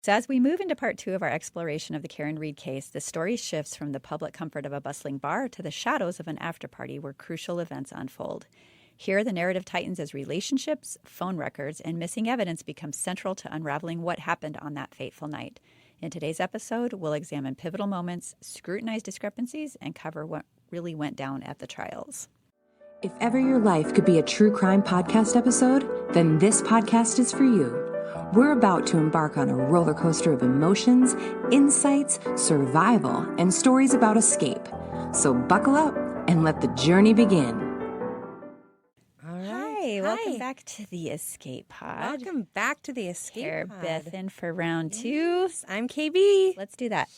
So as we move into part 2 of our exploration of the Karen Reed case, the story shifts from the public comfort of a bustling bar to the shadows of an afterparty where crucial events unfold. Here, the narrative tightens as relationships, phone records, and missing evidence become central to unraveling what happened on that fateful night. In today's episode, we'll examine pivotal moments, scrutinize discrepancies, and cover what really went down at the trials. If ever your life could be a true crime podcast episode, then this podcast is for you. We're about to embark on a roller coaster of emotions, insights, survival, and stories about escape. So buckle up and let the journey begin. All right. Hi. Welcome back to the Escape Pod. Welcome back to the Escape Here, Pod. Beth in for round 2. Yes, I'm KB. Let's do that.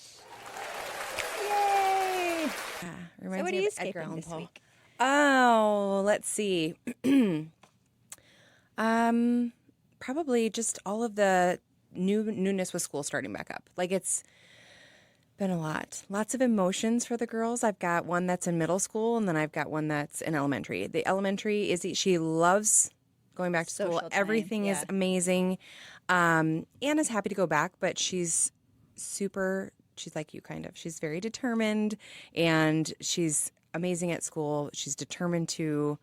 Yay! So what are you escaping this week? Oh, let's see. Probably just all of the newness with school starting back up. Like, it's been a lot. Lots of emotions for the girls. I've got one that's in middle school, and then I've got one that's in elementary. The elementary she loves going back to school. Social time, Everything is amazing. Anna's happy to go back, but she's like you, kind of. She's very determined, and she's amazing at school. She's determined to,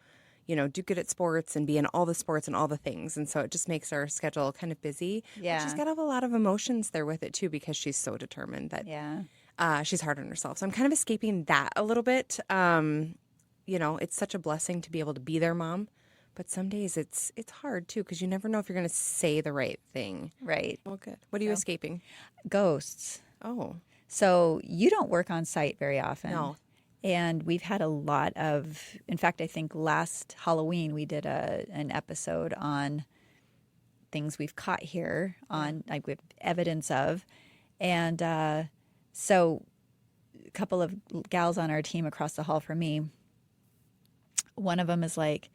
do good at sports and be in all the sports and all the things. And so it just makes our schedule kind of busy. Yeah. But she's got a lot of emotions there with it, too, because she's so determined that she's hard on herself. So I'm kind of escaping that a little bit. It's such a blessing to be able to be their mom. But some days it's hard, too, because you never know if you're going to say the right thing. Right. Well, good. What are you escaping? Ghosts. Oh. So you don't work on site very often. No. And we've had a lot of, in fact, I think last Halloween we did an episode on things we've caught here like with evidence of. And so a couple of gals on our team across the hall from me, one of them is like,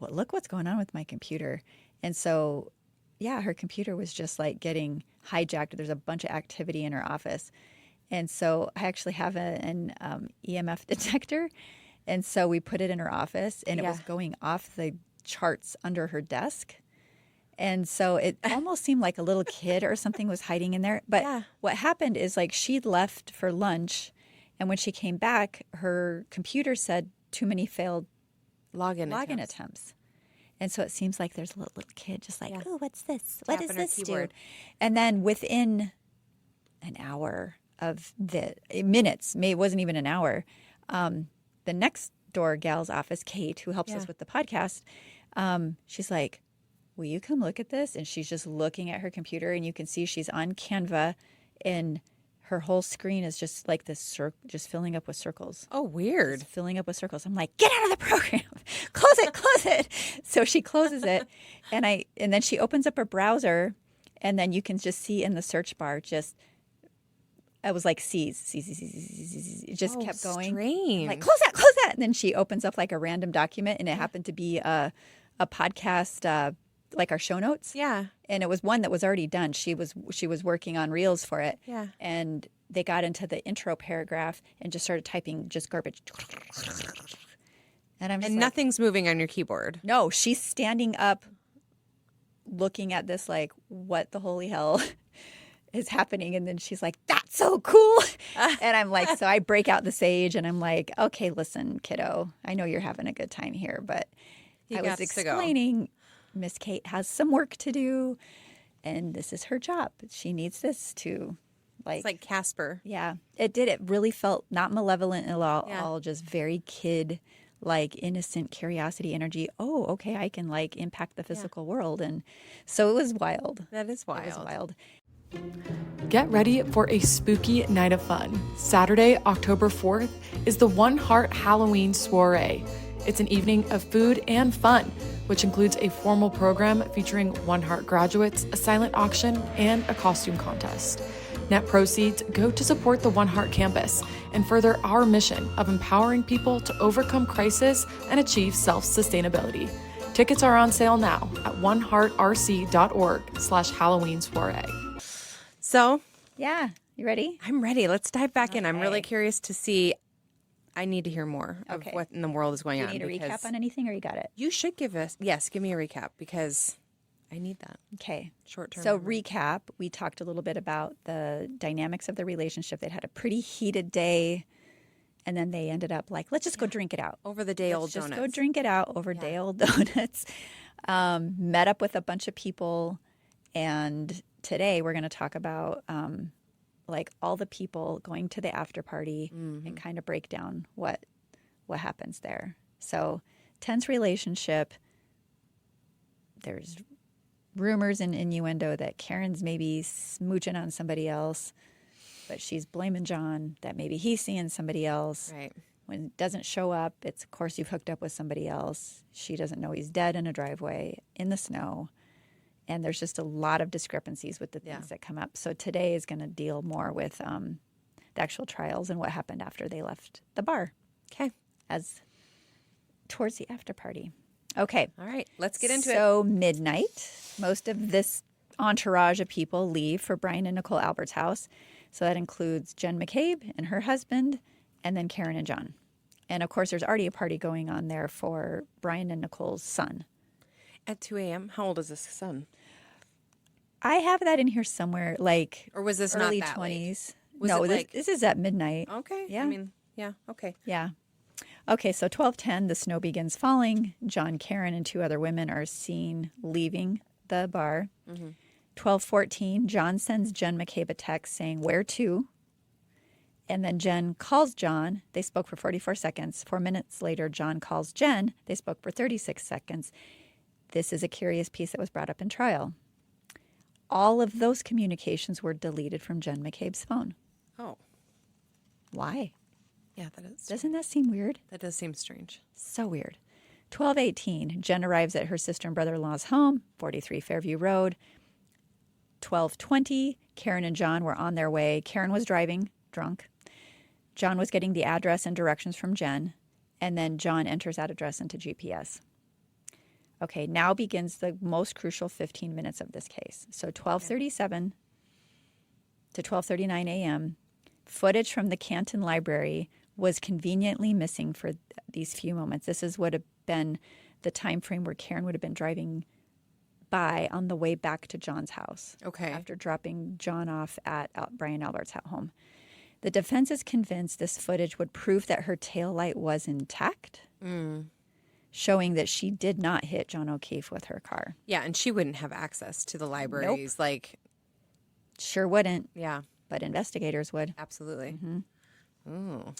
well, look what's going on with my computer. And so, her computer was just like getting hijacked. There's a bunch of activity in her office. And so I actually have an EMF detector. And so we put it in her office, and it was going off the charts under her desk. And so it almost seemed like a little kid or something was hiding in there. But what happened is, like, she'd left for lunch, and when she came back, her computer said too many failed login attempts. And so it seems like there's a little kid just like, oh, what's this? What does this do? And then within an hour of the minutes, it wasn't even an hour, the next door gal's office, Kate, who helps us with the podcast, she's like, will you come look at this? And she's just looking at her computer, and you can see she's on Canva, and her whole screen is just like this, just filling up with circles. Oh, weird. Just filling up with circles. I'm like, get out of the program. Close it. So she closes it, and then she opens up her browser, and then you can just see in the search bar I was like, C's. It just kept going. Strange. Like, close that. And then she opens up like a random document, and it happened to be a podcast, like our show notes. Yeah. And it was one that was already done. She was working on reels for it. Yeah. And they got into the intro paragraph and just started typing just garbage. And I'm just nothing's moving on your keyboard. No, she's standing up looking at this like, what the holy hell is happening? And then she's like, that's so cool. And I'm like, so I break out the sage, and I'm like, okay, listen, kiddo, I know you're having a good time here, but I was explaining Miss Kate has some work to do, and this is her job. She needs this to, like, it's like Casper. Yeah, it did. It really felt not malevolent at all, just very kid, like innocent curiosity energy. Oh, okay, I can like impact the physical world. And so it was wild. That is wild. It was wild. Get ready for a spooky night of fun. Saturday, October 4th is the One Heart Halloween Soiree. It's an evening of food and fun, which includes a formal program featuring One Heart graduates, a silent auction, and a costume contest. Net proceeds go to support the One Heart campus and further our mission of empowering people to overcome crisis and achieve self-sustainability. Tickets are on sale now at oneheartrc.org/Halloween soiree. So, yeah, you ready? I'm ready. Let's dive back in. I'm Okay. really curious to see. I need to hear more of Okay. what in the world is going Do you on. need a recap on anything, or you got it? You should give me a recap, because I need that. Okay. Short-term So memory. recap, we talked a little bit about the dynamics of the relationship. They'd had a pretty heated day, and then they ended up like, let's just go drink it out. Over the day-old Let's just donuts. go drink it out over day-old donuts. Met up with a bunch of people, and today we're going to talk about like all the people going to the after party and kind of break down what happens there. So tense relationship. There's rumors and innuendo that Karen's maybe smooching on somebody else, but she's blaming John that maybe he's seeing somebody else. Right. When it doesn't show up, it's, of course, you've hooked up with somebody else. She doesn't know he's dead in a driveway in the snow. And there's just a lot of discrepancies with the things that come up. So today is going to deal more with the actual trials and what happened after they left the bar. Okay. As towards the after party. Okay. All right. Let's get into it. So midnight, most of this entourage of people leave for Brian and Nicole Albert's house. So that includes Jen McCabe and her husband, and then Karen and John. And of course, there's already a party going on there for Brian and Nicole's son. At 2 a.m. How old is this son? I have that in here somewhere, like Or was this early not that late? 20s. Was No, it like- this is at midnight. Okay. Yeah. I mean, yeah. Okay. Yeah. Okay, so 12:10, the snow begins falling. John, Karen, and two other women are seen leaving the bar. 12:14, John sends Jen McCabe a text saying, "Where to?" And then Jen calls John. They spoke for 44 seconds. 4 minutes later, John calls Jen. They spoke for 36 seconds. This is a curious piece that was brought up in trial. All of those communications were deleted from Jen McCabe's phone. Oh. Why? Yeah, that is. Doesn't that seem weird? That does seem strange. So weird. 12:18, Jen arrives at her sister and brother-in-law's home, 43 Fairview Road. 12:20, Karen and John were on their way. Karen was driving, drunk. John was getting the address and directions from Jen, and then John enters that address into GPS. Okay, now begins the most crucial 15 minutes of this case. So 12:37 to 12:39 a.m., footage from the Canton Library was conveniently missing for these few moments. This would have been the time frame where Karen would have been driving by on the way back to John's house. Okay. After dropping John off at Brian Albert's home. The defense is convinced this footage would prove that her taillight was intact, showing that she did not hit John O'Keefe with her car. Yeah, and she wouldn't have access to the libraries. Like, Sure wouldn't, yeah, but investigators would. absolutely. Ooh.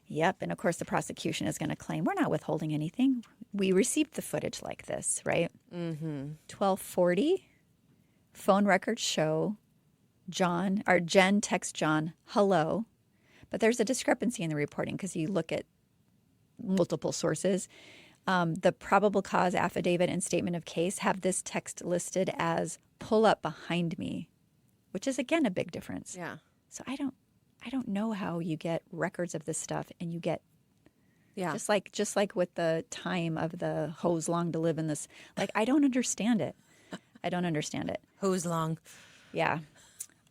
Yep. And of course, the prosecution is going to claim we're not withholding anything. We received the footage like this, right? 12:40, phone records show Jen texts John, "Hello." But there's a discrepancy in the reporting because you look at multiple sources. The probable cause affidavit and statement of case have this text listed as "pull up behind me," which is, again, a big difference. Yeah. So I don't know how you get records of this stuff and you get Yeah. just like with the time of the hose long to live in this. Like, I don't understand it. I don't understand it. Hose long. Yeah.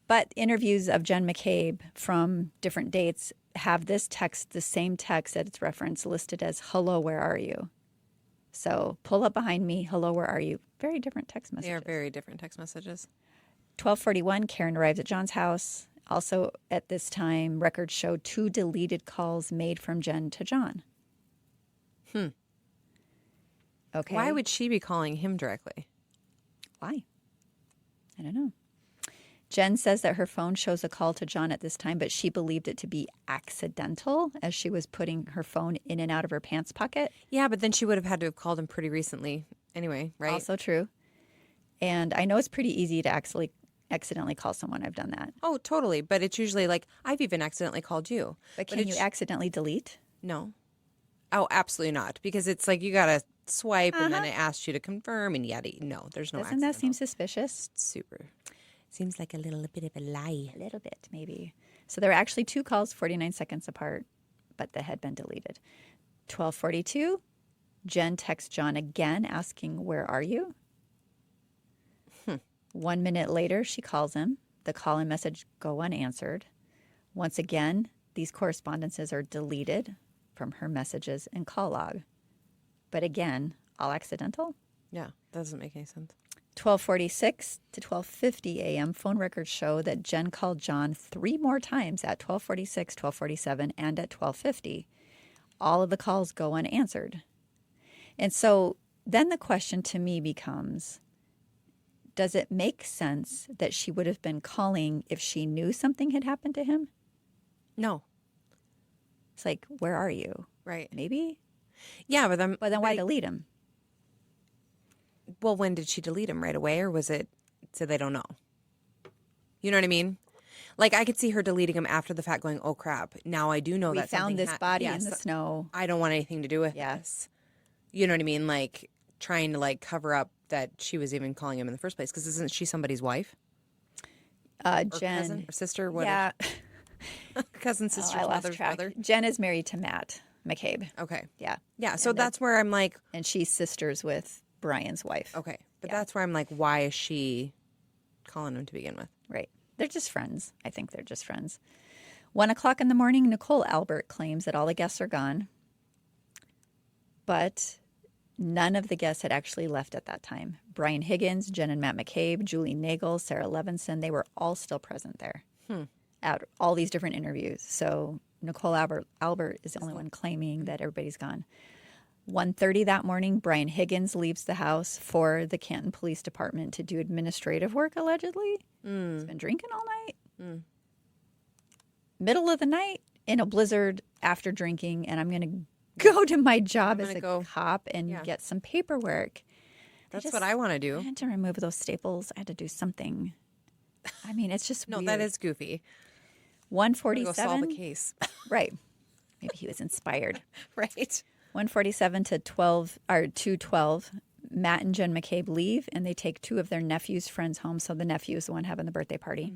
But interviews of Jen McCabe from different dates have this text, the same text that it's referenced, listed as "Hello, where are you?" So "pull up behind me, hello, where are you?" Very different text messages. They are very different text messages. 12:41, Karen arrives at John's house. Also at this time, records show 2 deleted calls made from Jen to John. Okay. Why would she be calling him directly? Why? I don't know. Jen says that her phone shows a call to John at this time, but she believed it to be accidental as she was putting her phone in and out of her pants pocket. Yeah, but then she would have had to have called him pretty recently anyway, right? Also true. And I know it's pretty easy to accidentally call someone. I've done that. Oh, totally. But it's usually like, I've even accidentally called you. But can you accidentally delete? No. Oh, absolutely not. Because it's like you got to swipe and then it asks you to confirm and yada. No, there's no Doesn't that seem accidental. suspicious? Super. Seems like a little bit of a lie. A little bit, maybe. So there were actually 2 calls 49 seconds apart, but they had been deleted. 12:42, Jen texts John again asking, "Where are you?" 1 minute later, she calls him. The call and message go unanswered. Once again, these correspondences are deleted from her messages and call log. But again, all accidental. Yeah, doesn't make any sense. 12:46 to 12:50 a.m., phone records show that Jen called John 3 more times at 12:46, 12:47, and at 12:50. All of the calls go unanswered. And so then the question to me becomes, does it make sense that she would have been calling if she knew something had happened to him? No. It's like, where are you? Right. Maybe? Yeah, but then why delete him? Well, when did she delete him? Right away, or was it so they don't know? You know what I mean? Like, I could see her deleting him after the fact, going, "Oh crap! Now I do know We that found something this body in the snow. I don't want anything to do with Yeah. this." You know what I mean? Like trying to like cover up that she was even calling him in the first place, because isn't she somebody's wife? Or Jen, cousin or sister? What? yeah. Cousin, sister, I lost mother's track. brother. Jen is married to Matt McCabe. Okay. Yeah. Yeah. So that's where I'm like, And she's sisters with Brian's wife. okay, but that's where I'm like, why is she calling him to begin with? Right. They're just friends. I think they're just friends. 1:00 in the morning, Nicole Albert claims that all the guests are gone. But none of the guests had actually left at that time. Brian Higgins, Jen and Matt McCabe, Julie Nagel, Sarah Levinson, they were all still present there at all these different interviews. So Nicole Albert is the only one claiming that everybody's gone. 1:30 that morning, Brian Higgins leaves the house for the Canton Police Department to do administrative work, allegedly. He's been drinking all night. Middle of the night, in a blizzard, after drinking, and I'm going to go to my job as a cop and get some paperwork. That's what I want to I do. had to remove those staples. I had to do something. I mean, it's just No, weird. that is goofy. 1:47. Go solve a case. Right. Maybe he was inspired. Right. 1:47 to 12 or 2:12. Matt and Jen McCabe leave, and they take 2 of their nephew's friends home. So the nephew is the one having the birthday party.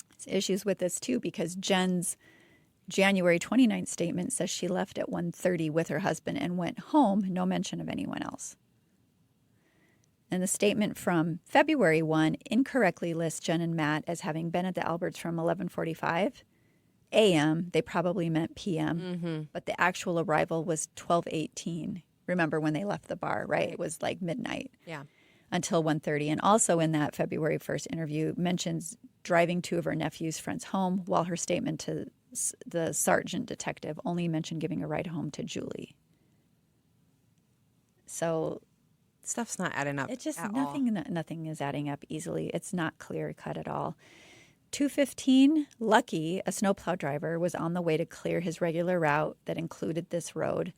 There's issues with this too, because Jen's January 29th statement says she left at 1:30 with her husband and went home. No mention of anyone else. And the statement from February 1 incorrectly lists Jen and Matt as having been at the Alberts from 11:45 a.m. They probably meant p.m., but the actual arrival was 12:18. Remember when they left the bar, right? It was like midnight. Yeah. Until 1:30. And also in that February 1st interview mentions driving 2 of her nephew's friends home, while her statement to the sergeant detective only mentioned giving a ride home to Julie. So Stuff's not adding up. it's just at nothing is adding up easily. It's not clear cut at all. 2:15, Lucky, a snowplow driver, was on the way to clear his regular route that included this road.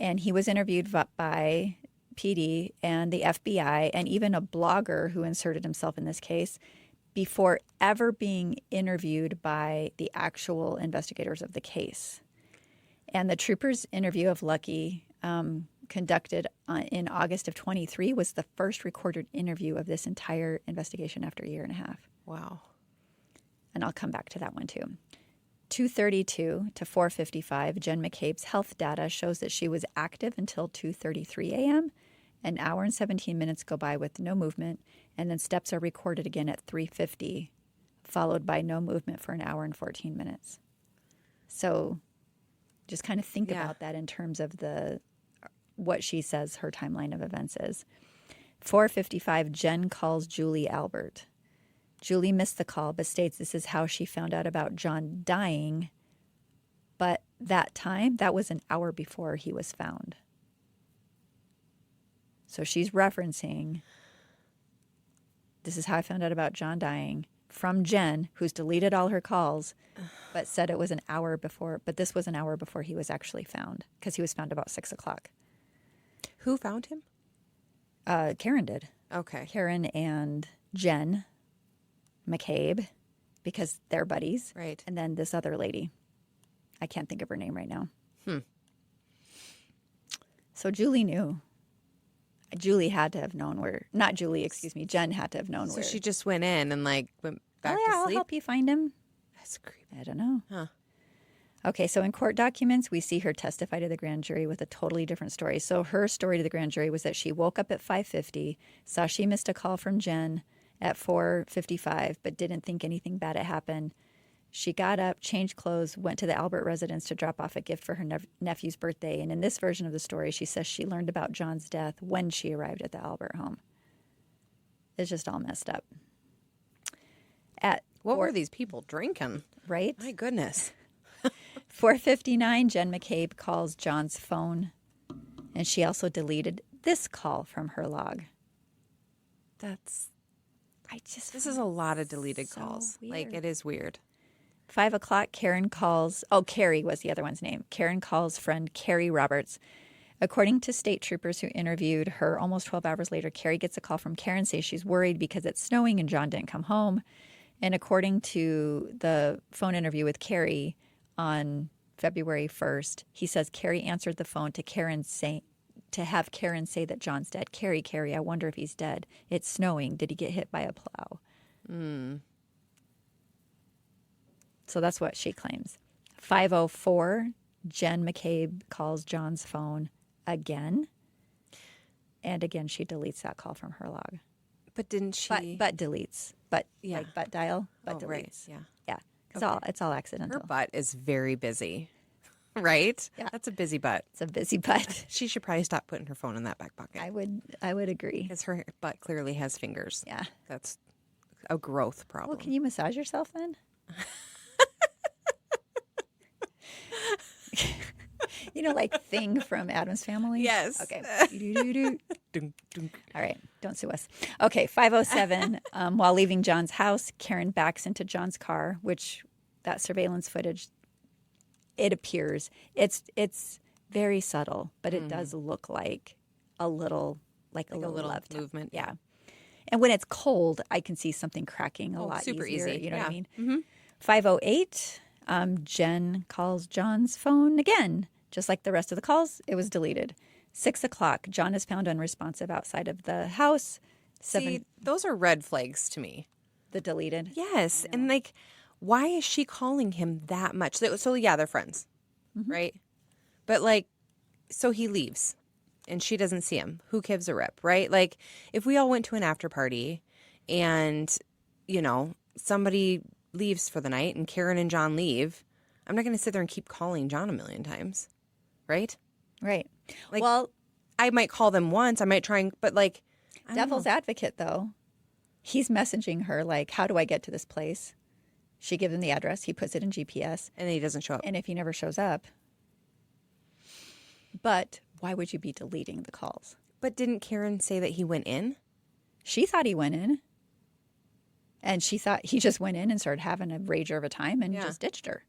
And he was interviewed by PD and the FBI and even a blogger who inserted himself in this case before ever being interviewed by the actual investigators of the case. And the trooper's interview of Lucky, conducted in August of 23, was the first recorded interview of this entire investigation after a year and a half. Wow. And I'll come back to that one too. 2:32 to 4:55, Jen McCabe's health data shows that she was active until 2:33 a.m. An hour and 17 minutes go by with no movement, and then steps are recorded again at 3:50, followed by no movement for an hour and 14 minutes. So just kind of think about that in terms of what she says her timeline of events is. 4:55, Jen calls Julie Albert. Julie missed the call, but states this is how she found out about John dying. But that was an hour before he was found. So she's referencing, this is how I found out about John dying, from Jen, who's deleted all her calls, but said it was an hour before. But this was an hour before he was actually found, because he was found about 6 o'clock. Who found him? Karen did. Okay. Karen and Jen McCabe, because they're buddies. Right. And then this other lady. I can't think of her name right now. So Julie knew. Julie had to have known where, not Julie, excuse me, Jen had to have known So where. she just went in and like went back to I'll sleep? help you find him. That's creepy. I don't know. Huh. Okay, so in court documents, we see her testify to the grand jury with a totally different story. So her story to the grand jury was that she woke up at 5:50, saw she missed a call from Jen at 4:55, but didn't think anything bad had happened. She got up, changed clothes, went to the Albert residence to drop off a gift for her nephew's birthday. And in this version of the story, she says she learned about John's death when she arrived at the Albert home. It's just all messed up. What were these people drinking? Right? My goodness. 4:59, Jen McCabe calls John's phone, and she also deleted this call from her log. This is a lot of deleted so calls. weird. Like, it is weird. 5 o'clock, Karen calls, Carrie was the other one's name. Karen calls friend Carrie Roberts. According to state troopers who interviewed her almost 12 hours later, Carrie gets a call from Karen saying she's worried because it's snowing and John didn't come home. And according to the phone interview with Carrie on February 1st, he says Carrie answered the phone to have Karen say that John's dead. Carrie, I wonder if he's dead. It's snowing. Did he get hit by a plow? So that's what she claims. 5:04, Jen McCabe calls John's phone again. And again, she deletes that call from her log. But didn't she? But deletes. But Yeah. like butt dial, but Oh, deletes. right. Yeah. Yeah. It's all accidental. Her butt is very busy, right? Yeah. That's a busy butt. It's a busy butt. She should probably stop putting her phone in that back pocket. I would agree. Because her butt clearly has fingers. Yeah. That's a growth problem. Well, can you massage yourself then? You know, like Thing from Addams Family? Yes. Okay. Do-do-do-do. Dunk, dunk. All right. Don't sue us. Okay. 5:07. While leaving John's house, Karen backs into John's car, which that surveillance footage, it appears. It's very subtle, but it does look like a little left movement. Yeah. And when it's cold, I can see something cracking a lot super easier. easy. You know what I Yeah. mean? 5:08. Jen calls John's phone again. Just like the rest of the calls, it was deleted. 6 o'clock. John is found unresponsive outside of the house. See, those are red flags to me. The deleted. Yes. And like, why is she calling him that much? So yeah, they're friends, right? But like, so he leaves and she doesn't see him. Who gives a rip, right? Like, if we all went to an after party and, you know, somebody leaves for the night and Karen and John leave, I'm not going to sit there and keep calling John a million times, right? Right. Like, Well, I might call them once. I might try and, but like, I don't devil's know. advocate, though, he's messaging her like, how do I get to this place? She gives him the address. He puts it in GPS. And then he doesn't show up. And if he never shows up, but why would you be deleting the calls? But didn't Karen say that he went in? She thought he went in. And she thought he just went in and started having a rager of a time and just ditched her.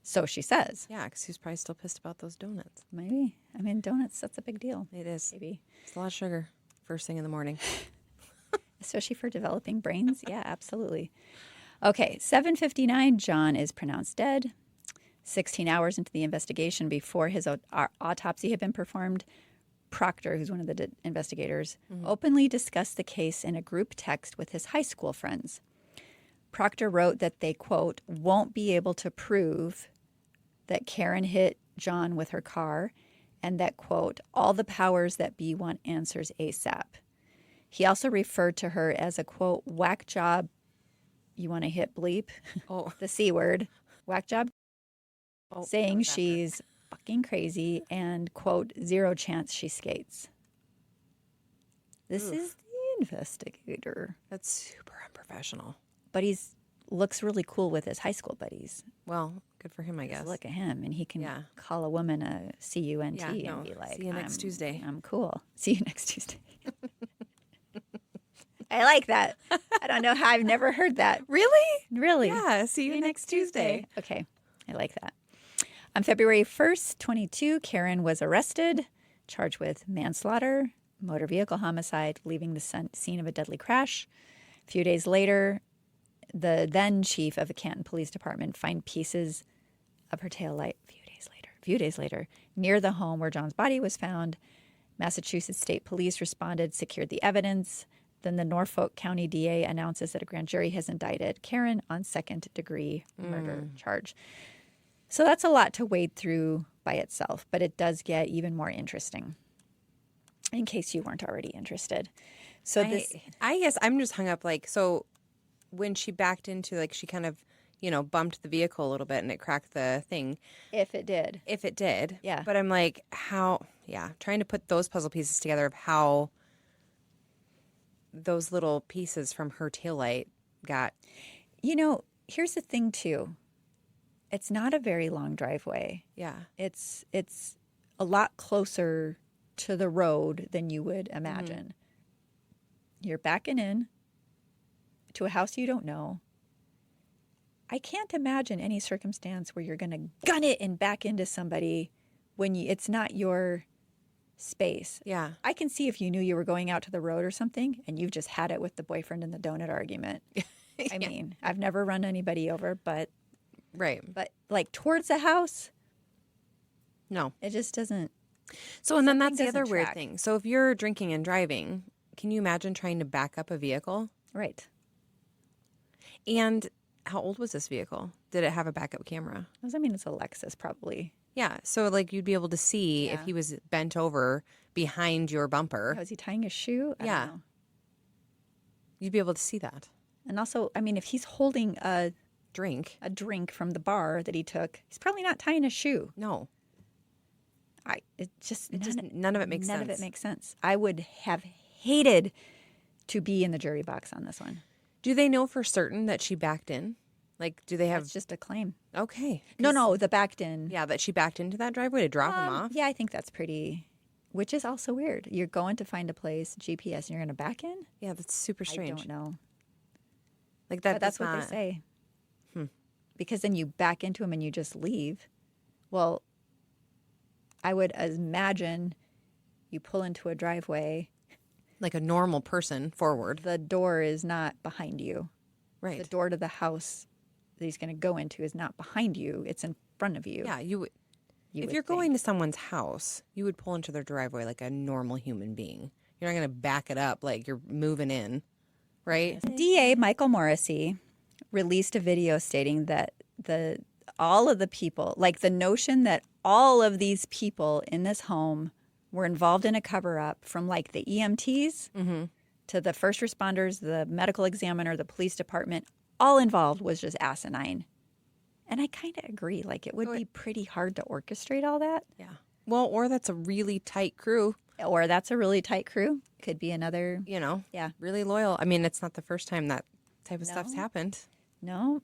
So she says. Yeah, because he's probably still pissed about those donuts. Maybe. I mean, donuts, that's a big deal. It is. Maybe. It's a lot of sugar first thing in the morning. Especially for developing brains. Yeah, absolutely. Okay, 7:59, John is pronounced dead. 16 hours into the investigation before his autopsy had been performed, Proctor, who's one of the investigators, openly discussed the case in a group text with his high school friends. Proctor wrote that they, quote, won't be able to prove that Karen hit John with her car and that, quote, all the powers that be want answers ASAP. He also referred to her as a, quote, whack job. You want to hit bleep? Oh. The C word. Whack job. Oh, Saying she's fucking crazy and, quote, zero chance she skates. This is the investigator. That's super unprofessional. But he's looks really cool with his high school buddies. Well, good for him, I guess. Look at him, and he can Yeah. call a woman a CUNT Yeah, no. and be like, See you next Tuesday." I'm cool. See you next Tuesday. I like that. I don't know how I've never heard that. Really? Really? Yeah, see you next Tuesday. Okay, I like that. On February 1st, 22, Karen was arrested, charged with manslaughter, motor vehicle homicide, leaving the scene of a deadly crash. A few days later, the then chief of the Canton Police Department found pieces of her taillight a few days later, near the home where John's body was found. Massachusetts State Police responded, secured the evidence. Then the Norfolk County DA announces that a grand jury has indicted Karen on second-degree murder charge. So that's a lot to wade through by itself, but it does get even more interesting, in case you weren't already interested. So I guess I'm just hung up like, so when she backed into, like, she kind of, you know, bumped the vehicle a little bit and it cracked the thing. if it did. If it did. Yeah. But I'm like, trying to put those puzzle pieces together of how those little pieces from her taillight got. You know, here's the thing too. It's not a very long driveway. Yeah. It's a lot closer to the road than you would imagine. You're backing in to a house you don't know. I can't imagine any circumstance where you're going to gun it and back into somebody when it's not your space. Yeah. I can see if you knew you were going out to the road or something and you've just had it with the boyfriend and the donut argument. I mean, I've never run anybody over, but Right. like towards the house, No. it just doesn't. So, and then Something that's the other doesn't weird track. thing. So if you're drinking and driving, can you imagine trying to back up a vehicle? Right. And how old was this vehicle? Did it have a backup camera? I mean, it's a Lexus probably. Yeah. So like you'd be able to see if Yeah. he was bent over behind your bumper. Was he tying his shoe? I Yeah. don't know. You'd be able to see that. And also, I mean, if he's holding a Drink. drink from the bar that he took, he's probably not tying a shoe. No. None of it makes sense. None of it makes sense. I would have hated to be in the jury box on this one. Do they know for certain that she backed in? Like, do they have? It's just a claim. Okay. No, the backed in. Yeah, that she backed into that driveway to drop him off. Yeah, I think that's pretty, which is also weird. You're going to find a place, GPS, and you're going to back in? Yeah, that's super strange. I don't know. Like that. But that's does what not- they say. Because then you back into him and you just leave. Well, I would imagine you pull into a driveway. Like a normal person forward. The door is not behind you. Right. The door to the house that he's going to go into is not behind you. It's in front of you. Yeah, you would. You If would you're think. going to someone's house, you would pull into their driveway like a normal human being. You're not going to back it up like you're moving in, right? DA Michael Morrissey released a video stating that all of the people, like the notion that all of these people in this home were involved in a cover-up, from like the EMTs to the first responders, the medical examiner, the police department, all involved, was just asinine. And I kind of agree. Like, it would be pretty hard to orchestrate all that. Yeah. Well, or that's a really tight crew, Or that's a really tight crew. Could be another. you know? Yeah. Really loyal. I mean, it's not the first time that type of stuff's happened. No.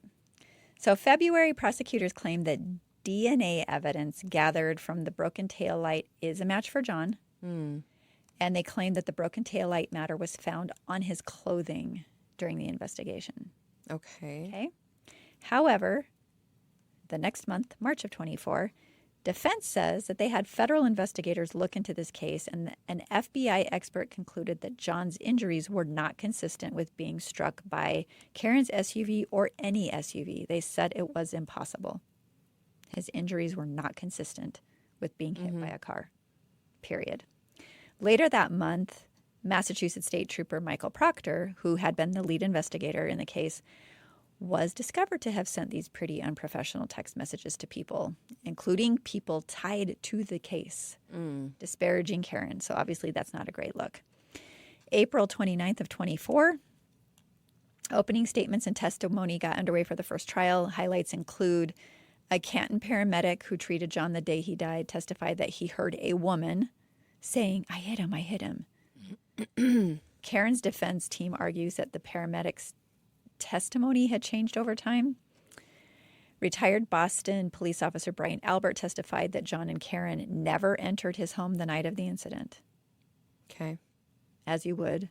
So February, prosecutors claimed that DNA evidence gathered from the broken taillight is a match for John. And they claimed that the broken taillight matter was found on his clothing during the investigation. Okay. Okay. However, the next month, March of 24, defense says that they had federal investigators look into this case, and an FBI expert concluded that John's injuries were not consistent with being struck by Karen's SUV or any SUV. They said it was impossible. His injuries were not consistent with being hit by a car, period. Later that month, Massachusetts State Trooper Michael Proctor, who had been the lead investigator in the case, was discovered to have sent these pretty unprofessional text messages to people, including people tied to the case, disparaging Karen. So obviously that's not a great look. April 29th of 24, opening statements and testimony got underway for the first trial. Highlights include a Canton paramedic who treated John the day he died testified that he heard a woman saying, "I hit him, I hit him." Karen's defense team argues that the paramedic's testimony had changed over time. Retired Boston police officer Brian Albert testified that John and Karen never entered his home the night of the incident, Okay. as you would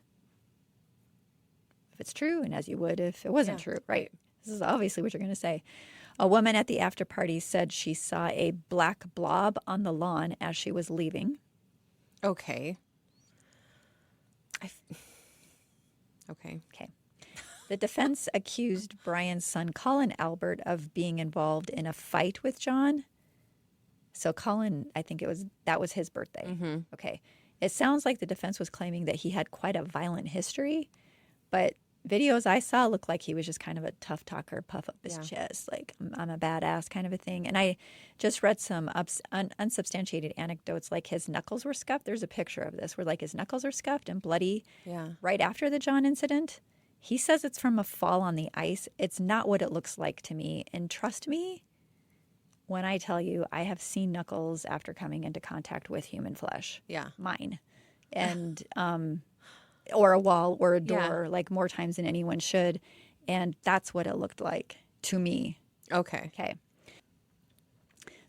if it's true and as you would if it wasn't true, right? This is obviously what you're going to say. A woman at the after party said she saw a black blob on the lawn as she was leaving. Okay. Okay. Okay. The defense accused Brian's son, Colin Albert, of being involved in a fight with John. So Colin, I think that was his birthday. Okay. It sounds like the defense was claiming that he had quite a violent history, but videos I saw looked like he was just kind of a tough talker, puff up his chest, like I'm a badass kind of a thing. And I just read some unsubstantiated anecdotes, like his knuckles were scuffed. There's a picture of this where like his knuckles are scuffed and bloody right after the John incident. He says it's from a fall on the ice. It's not what it looks like to me. And trust me when I tell you, I have seen knuckles after coming into contact with human flesh. Yeah. Mine. And or a wall or a Yeah. door, like more times than anyone should. And that's what it looked like to me. Okay. Okay.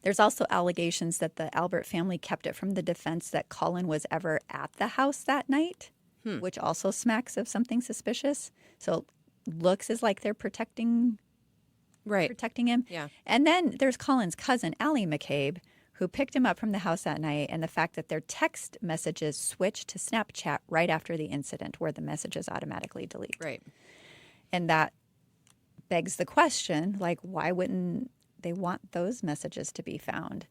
There's also allegations that the Albert family kept it from the defense that Colin was ever at the house that night, which also smacks of something suspicious. So looks as like they're protecting Right. him. Yeah. And then there's Colin's cousin, Allie McCabe, who picked him up from the house that night, and the fact that their text messages switched to Snapchat right after the incident where the messages automatically delete. Right. And that begs the question, like, why wouldn't they want those messages to be found?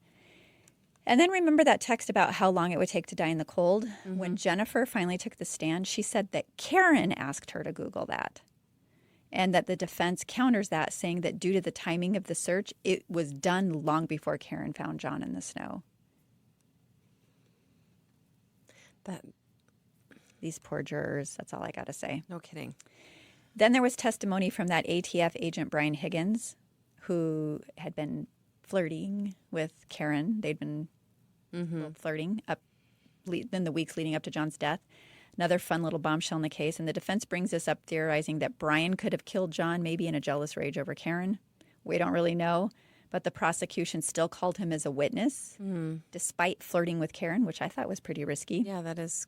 And then remember that text about how long it would take to die in the cold? When Jennifer finally took the stand, she said that Karen asked her to Google that. And that the defense counters that, saying that due to the timing of the search, it was done long before Karen found John in the snow. These poor jurors, that's all I got to say. No kidding. Then there was testimony from that ATF agent, Brian Higgins, who had been flirting with Karen. They'd been flirting in the weeks leading up to John's death. Another fun little bombshell in the case. And the defense brings this up, theorizing that Brian could have killed John, maybe in a jealous rage over Karen. We don't really know. But the prosecution still called him as a witness, despite flirting with Karen, which I thought was pretty risky. Yeah, that is.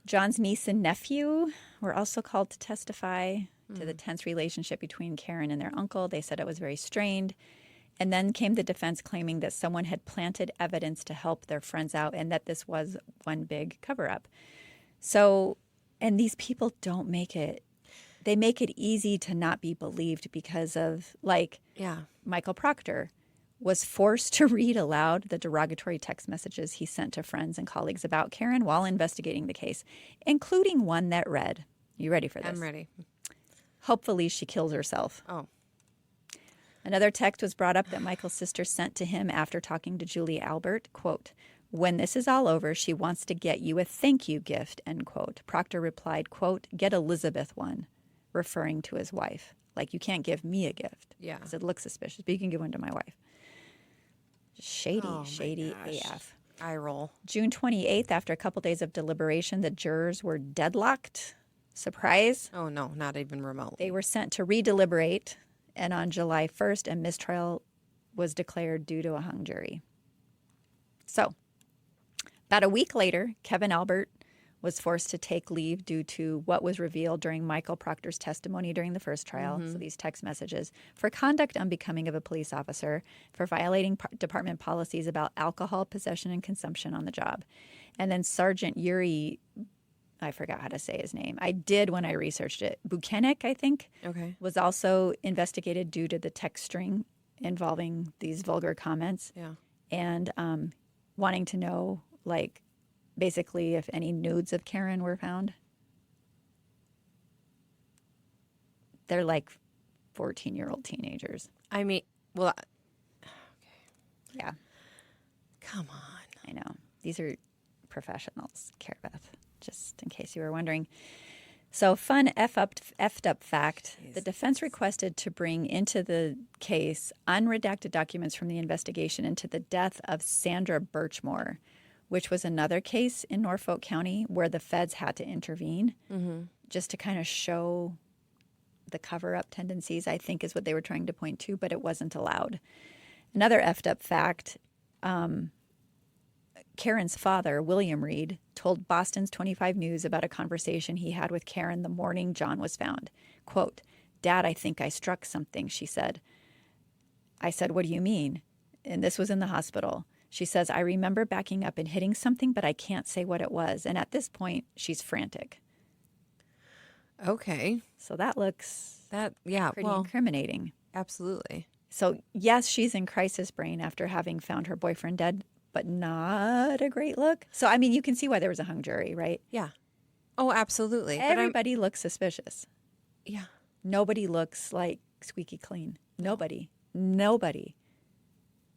John's niece and nephew were also called to testify to the tense relationship between Karen and their uncle. They said it was very strained. And then came the defense claiming that someone had planted evidence to help their friends out and that this was one big cover-up. So, and these people don't make it, they make it easy to not be believed because of, like, Michael Proctor was forced to read aloud the derogatory text messages he sent to friends and colleagues about Karen while investigating the case, including one that read, you ready for this? I'm ready. Hopefully she kills herself. Oh. Another text was brought up that Michael's sister sent to him after talking to Julie Albert, quote, "When this is all over, she wants to get you a thank you gift," end quote. Proctor replied, quote, "Get Elizabeth one," referring to his wife. Like, you can't give me a gift. Yeah. Because it looks suspicious, but you can give one to my wife. Just shady, Oh, my shady gosh. AF. Eye roll. June 28th, after a couple days of deliberation, the jurors were deadlocked. Surprise. Oh, no, not even remotely. They were sent to redeliberate, and on July 1st, a mistrial was declared due to a hung jury. So, about a week later, Kevin Albert was forced to take leave due to what was revealed during Michael Proctor's testimony during the first trial, so these text messages, for conduct unbecoming of a police officer, for violating department policies about alcohol possession and consumption on the job. And then Sergeant Yuri, I forgot how to say his name. I did when I researched it. Buchanek, I think, was also investigated due to the text string involving these vulgar comments. Yeah. And wanting to know, like, basically if any nudes of Karen were found. They're like 14-year-old teenagers. I mean, well, Yeah, come on. I know. These are professionals, Carabeth, just in case you were wondering. So, fun effed up fact. The defense requested to bring into the case unredacted documents from the investigation into the death of Sandra Birchmore, which was another case in Norfolk County where the feds had to intervene just to kind of show the cover-up tendencies, I think is what they were trying to point to, but it wasn't allowed. Another effed up fact, Karen's father, William Reed, told Boston's 25 News about a conversation he had with Karen the morning John was found. Quote, "Dad, I think I struck something," she said. I said, "What do you mean?" And this was in the hospital. She says, "I remember backing up and hitting something, but I can't say what it was." And at this point, she's frantic. Okay. So that looks pretty incriminating. Absolutely. So, yes, she's in crisis brain after having found her boyfriend dead, but not a great look. So, I mean, you can see why there was a hung jury, right? Yeah. Oh, absolutely. Everybody looks suspicious. Yeah. Nobody looks like squeaky clean. Nobody.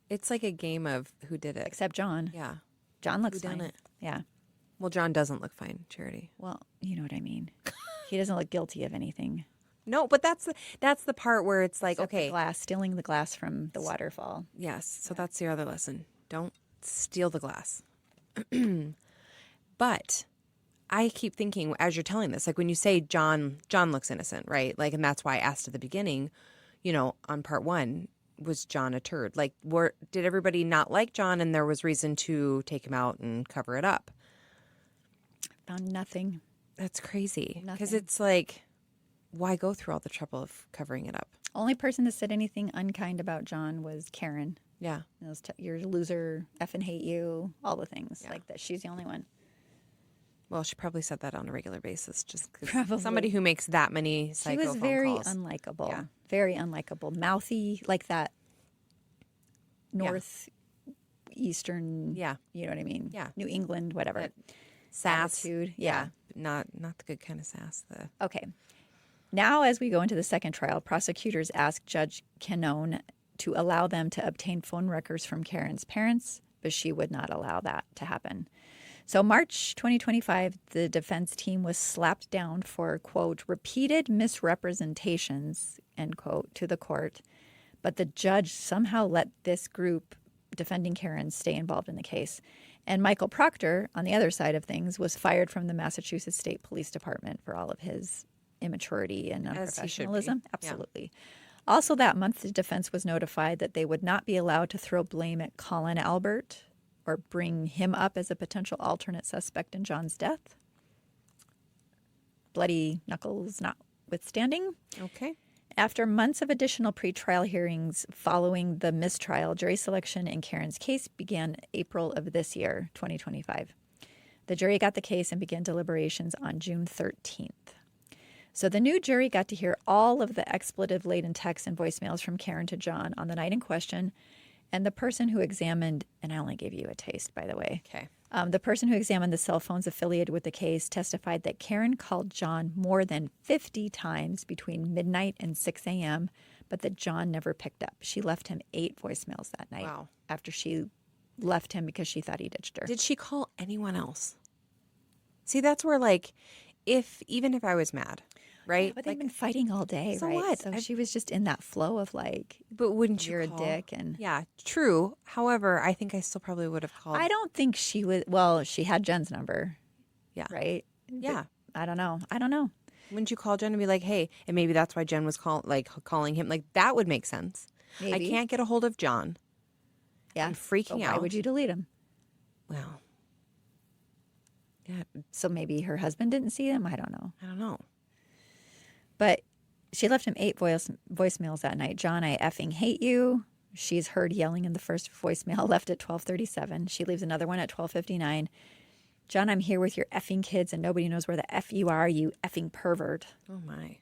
It's like a game of who did it. Except John. Yeah. John looks Who done fine. it? Yeah. Well, John doesn't look fine, Charity. Well, you know what I mean. He doesn't look guilty of anything. No, but that's the part where it's like, Except the okay, glass, stealing the glass from the waterfall. yes. So that's the other lesson. Don't steal the glass. But I keep thinking as you're telling this, like when you say John looks innocent, right? Like, and that's why I asked at the beginning, on part 1, was John a turd? Like, did everybody not like John and there was reason to take him out and cover it up? Found nothing. That's crazy. Because Nothing. it's like, why go through all the trouble of covering it up? Only person that said anything unkind about John was Karen. Yeah. You're a loser, effing hate you, all the things Yeah. like that. She's the only one. Well, she probably said that on a regular basis, just Probably. because somebody who makes that many She psycho was phone very calls. unlikable. Yeah. Very unlikable. Mouthy, like that northeastern, Yeah. you know what I mean? Yeah. New England, whatever. That sass. Attitude. Yeah. Not the good kind of sass. Okay. Now, as we go into the second trial, prosecutors asked Judge Canone to allow them to obtain phone records from Karen's parents, but she would not allow that to happen. So March 2025, the defense team was slapped down for, quote, repeated misrepresentations, end quote, to the court. But the judge somehow let this group defending Karen stay involved in the case. And Michael Proctor, on the other side of things, was fired from the Massachusetts State Police Department for all of his immaturity and As he should be. unprofessionalism. Yeah. Absolutely. Also that month, the defense was notified that they would not be allowed to throw blame at Colin Albert or bring him up as a potential alternate suspect in John's death. Bloody knuckles notwithstanding. Okay. After months of additional pretrial hearings following the mistrial, jury selection in Karen's case began April of this year, 2025. The jury got the case and began deliberations on June 13th. So the new jury got to hear all of the expletive-laden texts and voicemails from Karen to John on the night in question. And the person who examined, and I only gave you a taste, by the way. Okay. The person who examined the cell phones affiliated with the case testified that Karen called John more than 50 times between midnight and 6 a.m., but that John never picked up. She left him 8 voicemails that night. Wow. After she left him because she thought he ditched her. Did she call anyone else? See, that's where, like, even if I was mad, right? Yeah, but they've been fighting all day, so right? what? So she was just in that flow of like, But wouldn't you you're call? a dick. And Yeah, true. However, I think I still probably would have called. I don't think she was, well, she had Jen's number. Yeah. Right? Yeah. But I don't know. Wouldn't you call Jen and be like, hey, and maybe that's why Jen was calling him? Like, that would make sense. Maybe. I can't get a hold of John. Yeah. I'm freaking But why out. would you delete him? Well, yeah, So maybe her husband didn't see him. I don't know. I don't know. But she left him 8 voicemails that night. John, I effing hate you. She's heard yelling in the first voicemail, left at 12:37. She leaves another one at 12:59. John, I'm here with your effing kids and nobody knows where the F you are, you effing pervert. Oh, my.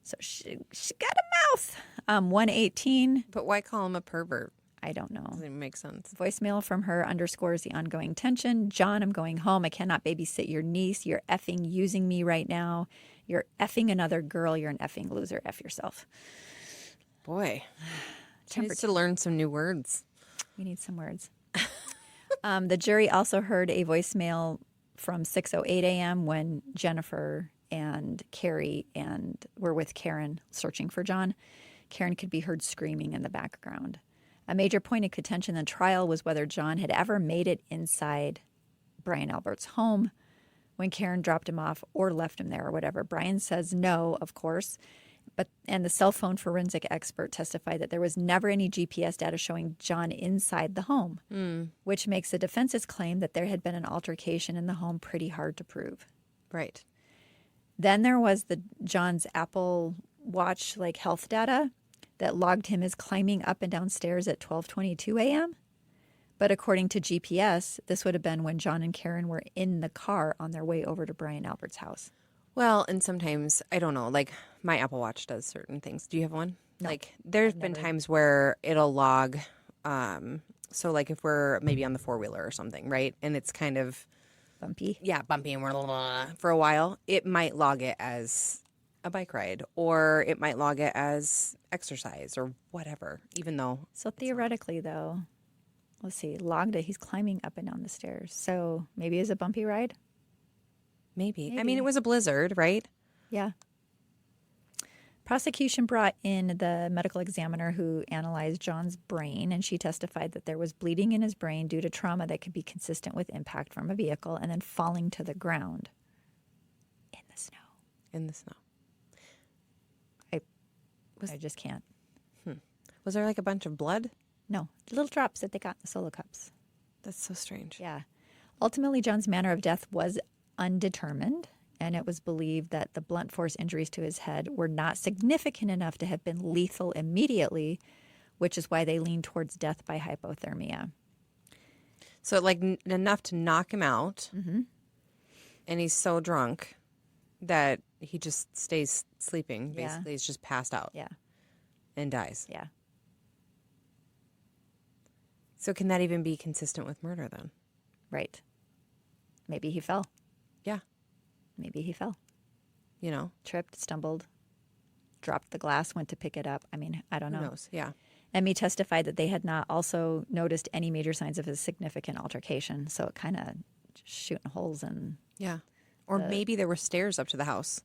So she got a mouth. 118. But why call him a pervert? I don't know. Doesn't even make sense. Voicemail from her underscores the ongoing tension. John, I'm going home. I cannot babysit your niece. You're effing using me right now. You're effing another girl. You're an effing loser. F yourself. Boy. She needs to learn some new words. We need some words. The jury also heard a voicemail from 6:08 a.m. when Jennifer and Carrie were with Karen searching for John. Karen could be heard screaming in the background. A major point of contention in the trial was whether John had ever made it inside Brian Albert's home when Karen dropped him off or left him there or whatever. Brian says no, of course. And the cell phone forensic expert testified that there was never any GPS data showing John inside the home, which makes the defense's claim that there had been an altercation in the home pretty hard to prove. Right. Then there was John's Apple Watch health data that logged him as climbing up and down stairs at 12:22 a.m. But according to GPS, this would have been when John and Karen were in the car on their way over to Brian Albert's house. Well, and sometimes, I don't know, like my Apple Watch does certain things. Do you have one? No, like there's been times where it'll log, so like if we're maybe on the 4-wheeler or something, right? And it's kind of Bumpy. Yeah, bumpy and we're for a while, it might log it as a bike ride or it might log it as exercise or whatever, even though. So theoretically, though, let's see, logged it. He's climbing up and down the stairs. So maybe it's a bumpy ride? Maybe. I mean, it was a blizzard, right? Yeah. Prosecution brought in the medical examiner who analyzed John's brain, and she testified that there was bleeding in his brain due to trauma that could be consistent with impact from a vehicle and then falling to the ground. In the snow. I just can't. Was there like a bunch of blood? No, little drops that they got in the solo cups. That's so strange. Yeah. Ultimately, John's manner of death was undetermined, and it was believed that the blunt force injuries to his head were not significant enough to have been lethal immediately, which is why they leaned towards death by hypothermia. So like enough to knock him out, and he's so drunk that he just stays sleeping. Basically, he's just passed out. Yeah. And dies. Yeah. So can that even be consistent with murder then? Right. Maybe he fell. Yeah. Maybe he fell. You know? Tripped, stumbled, dropped the glass, went to pick it up. I mean, I don't know. Who knows? Yeah. Emmy testified that they had not also noticed any major signs of a significant altercation. So it kind of shooting holes in. Yeah. Or maybe there were stairs up to the house.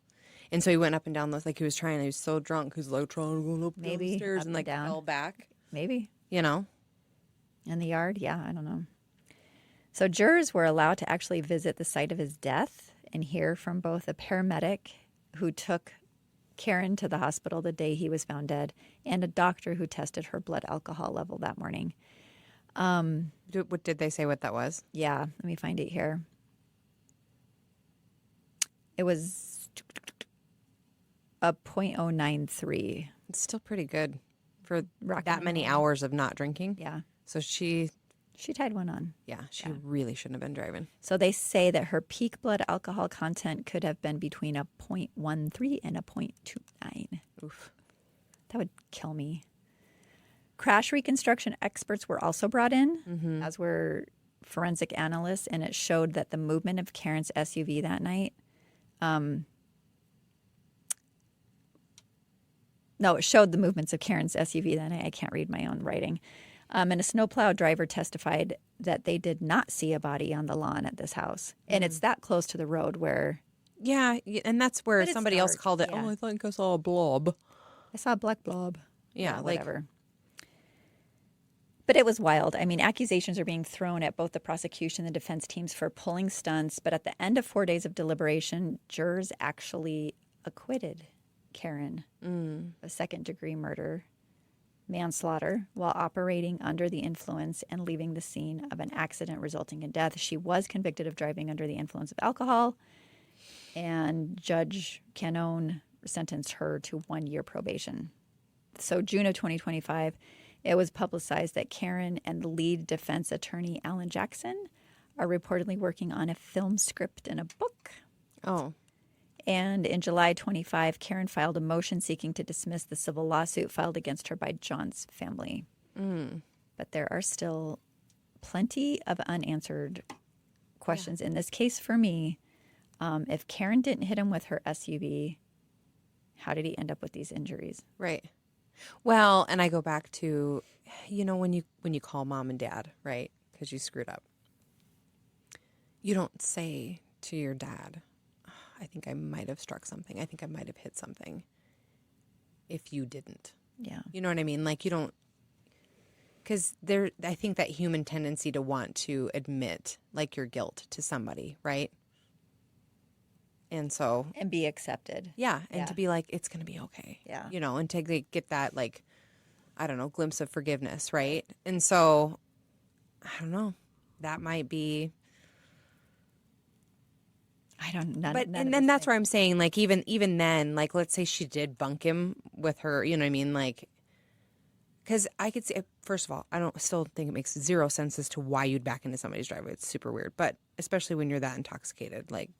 And so he went up and down those, like he was trying, he was so drunk, he was like trying to go up and down the stairs and like down. fell back. Maybe. You know? In the yard? Yeah, I don't know. So jurors were allowed to actually visit the site of his death and hear from both a paramedic who took Karen to the hospital the day he was found dead and a doctor who tested her blood alcohol level that morning. What did they say what that was? Yeah, let me find it here. It was a .093. It's still pretty good for Rock that and many roll. hours of not drinking. Yeah, So she tied one on. she really shouldn't have been driving. So they say that her peak blood alcohol content could have been between a .13 and a .29. Oof. That would kill me. Crash reconstruction experts were also brought in, as were forensic analysts, and it showed that the movement of Karen's SUV that night. No, it showed the movements of Karen's SUV that night. I can't read my own writing. And a snowplow driver testified that they did not see a body on the lawn at this house. And it's that close to the road where... Yeah, and that's where But it's somebody else dark, called it, yeah. oh, I think I saw a blob. I saw a black blob. Yeah, like, whatever. But it was wild. I mean, accusations are being thrown at both the prosecution and the defense teams for pulling stunts. But at the end of 4 days of deliberation, jurors actually acquitted Karen of second-degree murder, manslaughter, while operating under the influence and leaving the scene of an accident resulting in death. She was convicted of driving under the influence of alcohol, and Judge Canone sentenced her to 1 year probation. So June of 2025, it was publicized that Karen and the lead defense attorney, Alan Jackson, are reportedly working on a film script and a book. oh, And in July 25, Karen filed a motion seeking to dismiss the civil lawsuit filed against her by John's family. But there are still plenty of unanswered questions in this case for me. If Karen didn't hit him with her SUV, how did he end up with these injuries? right. Well, and I go back to, you know, when you call mom and dad, right, because you screwed up, you don't say to your dad, I think I might have struck something. I think I might have hit something. If you didn't. Yeah. You know what I mean? Like you don't, because I think that human tendency to want to admit like your guilt to somebody, right? And so. And be accepted. Yeah. And Yeah. to be like, it's going to be okay. Yeah. You know, and to get that like, I don't know, glimpse of forgiveness, right? And so, I don't know. That might be. I don't know. But and then that's where I'm saying, like, even then, like, let's say she did bunk him with her, you know what I mean? Like, because I could say, first of all, I still think it makes zero sense as to why you'd back into somebody's driveway. It's super weird. But especially when you're that intoxicated, like,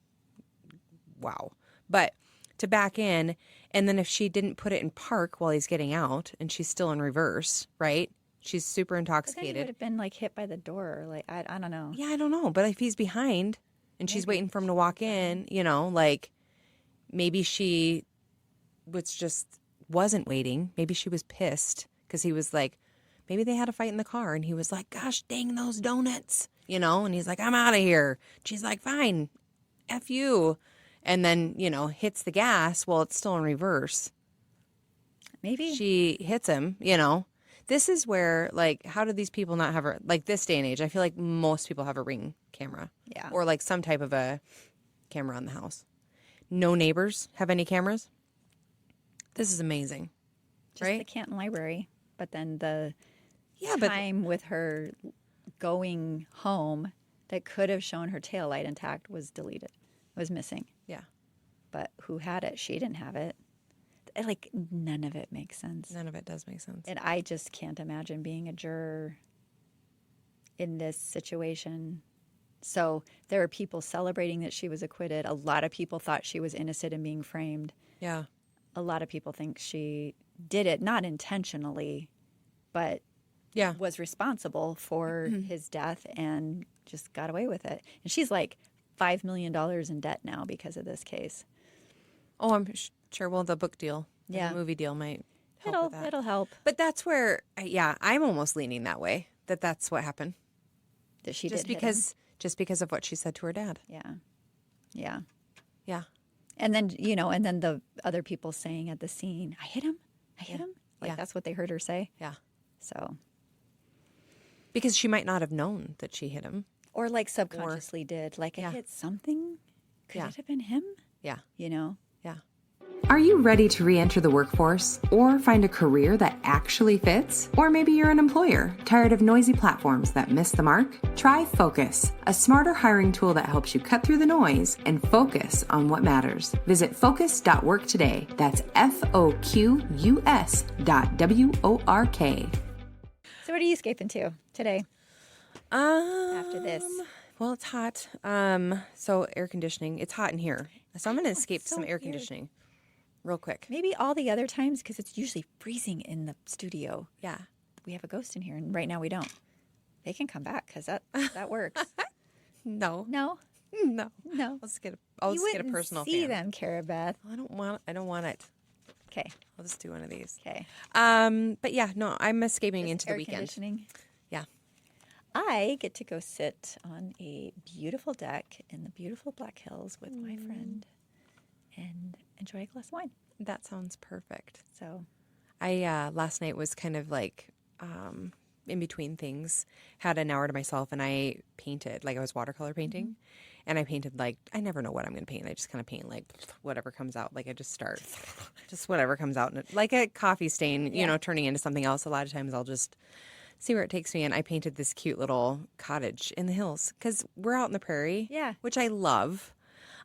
wow. But to back in, and then if she didn't put it in park while he's getting out, and she's still in reverse, right? She's super But then he would intoxicated. have been like hit by the door. Or, like, I don't know. Yeah, I don't know. But if he's behind and she's waiting for him to walk in, you know, like maybe she wasn't waiting. Maybe she was pissed because he was like, maybe they had a fight in the car and he was like, gosh dang those donuts, you know, and he's like, I'm out of here. She's like, fine, F you. And then, you know, hits the gas while it's still in reverse. Maybe. She hits him, you know. This is where, like, how do these people not have like this day and age? I feel like most people have a Ring camera. Yeah. Or like some type of a camera on the house. No neighbors have any cameras. This is amazing. Just right? the Canton Library. But then the Yeah, time with her going home that could have shown her taillight intact was deleted, was missing. Yeah. But who had it? She didn't have it. Like, none of it makes sense. None of it does make sense. And I just can't imagine being a juror in this situation. So there are people celebrating that she was acquitted. A lot of people thought she was innocent and being framed. Yeah. A lot of people think she did it, not intentionally, but was responsible for his death and just got away with it. And she's like $5 million in debt now because of this case. Oh, I'm sure. Well, the book deal, Yeah. the movie deal might help with that. It'll help. But that's where, I'm almost leaning that way. That's what happened. That she Just did hit him. just because of what she said to her dad. Yeah. Yeah. Yeah. And then, and then the other people saying at the scene, I hit him. Like, Yeah. that's what they heard her say. Yeah. So. Because she might not have known that she hit him. Or like subconsciously did. Like, I hit something. Could it have been him? Yeah. Yeah. Are you ready to re-enter the workforce or find a career that actually fits? Or maybe you're an employer tired of noisy platforms that miss the mark? Try Focus, a smarter hiring tool that helps you cut through the noise and focus on what matters. Visit focus.work today. That's FOQUS.WORK. So what are you escaping to today after this? Well, it's hot. So air conditioning. It's hot in here. So I'm going to escape to so some air weird. conditioning real quick. Maybe all the other times, because it's usually freezing in the studio. Yeah. We have a ghost in here, and right now we don't. They can come back because that works. No. No? No. No. I'll just get a wouldn't personal see fan. them, Carabeth. I don't want it. Okay. I'll just do one of these. Okay. But yeah, no, I'm escaping into the Air weekend. conditioning. Yeah. I get to go sit on a beautiful deck in the beautiful Black Hills with my friend and enjoy a glass of wine. That sounds perfect. So I last night was kind of like in between things, had an hour to myself, and I painted, like I was watercolor painting, and I painted like, I never know what I'm going to paint. I just kind of paint like whatever comes out. Like I just start, just whatever comes out, like a coffee stain, turning into something else. A lot of times I'll just see where it takes me. And I painted this cute little cottage in the hills because we're out in the prairie, which I love.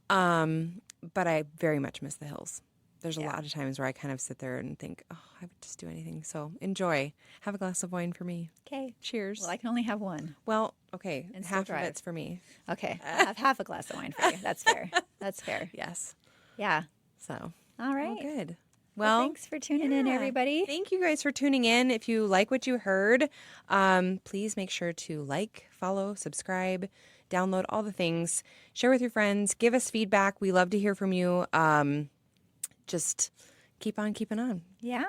But I very much miss the hills. There's a lot of times where I kind of sit there and think, oh, I would just do anything. So enjoy. Have a glass of wine for me. okay. Cheers. Well, I can only have one. Well, okay. And still Half of drive. it's for me. Okay. I'll have half a glass of wine for you. That's fair. That's fair. Yes. Yeah. So. All right. Well, good. Well, thanks for tuning in, everybody. Thank you guys for tuning in. If you like what you heard, please make sure to like, follow, subscribe, download all the things. Share with your friends. Give us feedback. We love to hear from you. Just keep on keeping on. Yeah.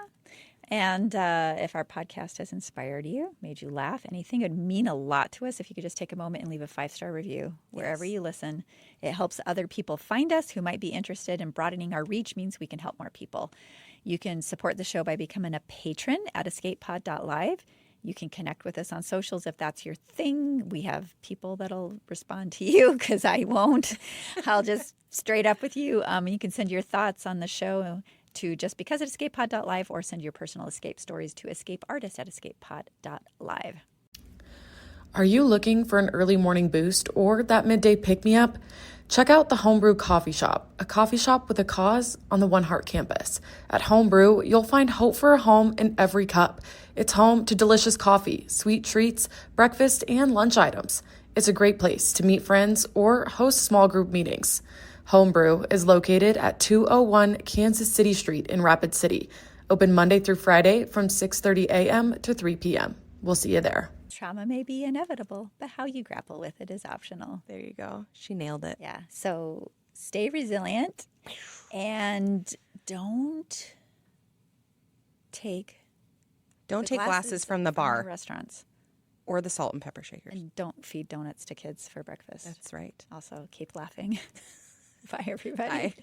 And if our podcast has inspired you, made you laugh, anything, it would mean a lot to us if you could just take a moment and leave a 5-star review wherever you listen. It helps other people find us who might be interested, and broadening our reach means we can help more people. You can support the show by becoming a patron at escapepod.live. You can connect with us on socials if that's your thing. We have people that'll respond to you because I won't. I'll just straight up with you. You can send your thoughts on the show to just because at escapepod.live, or send your personal escape stories to escapeartist at escapepod.live. Are you looking for an early morning boost or that midday pick-me-up? Check out the Homebrew Coffee Shop, a coffee shop with a cause on the One Heart campus. At Homebrew, you'll find hope for a home in every cup. It's home to delicious coffee, sweet treats, breakfast, and lunch items. It's a great place to meet friends or host small group meetings. Homebrew is located at 201 Kansas City Street in Rapid City. Open Monday through Friday from 6:30 a.m. to 3 p.m. We'll see you there. Trauma may be inevitable, but how you grapple with it is optional. There you go. She nailed it. Yeah. So stay resilient and don't take glasses from the bar restaurants, or the salt and pepper shakers. and don't feed donuts to kids for breakfast. That's right. Also, keep laughing. Bye, everybody. Bye.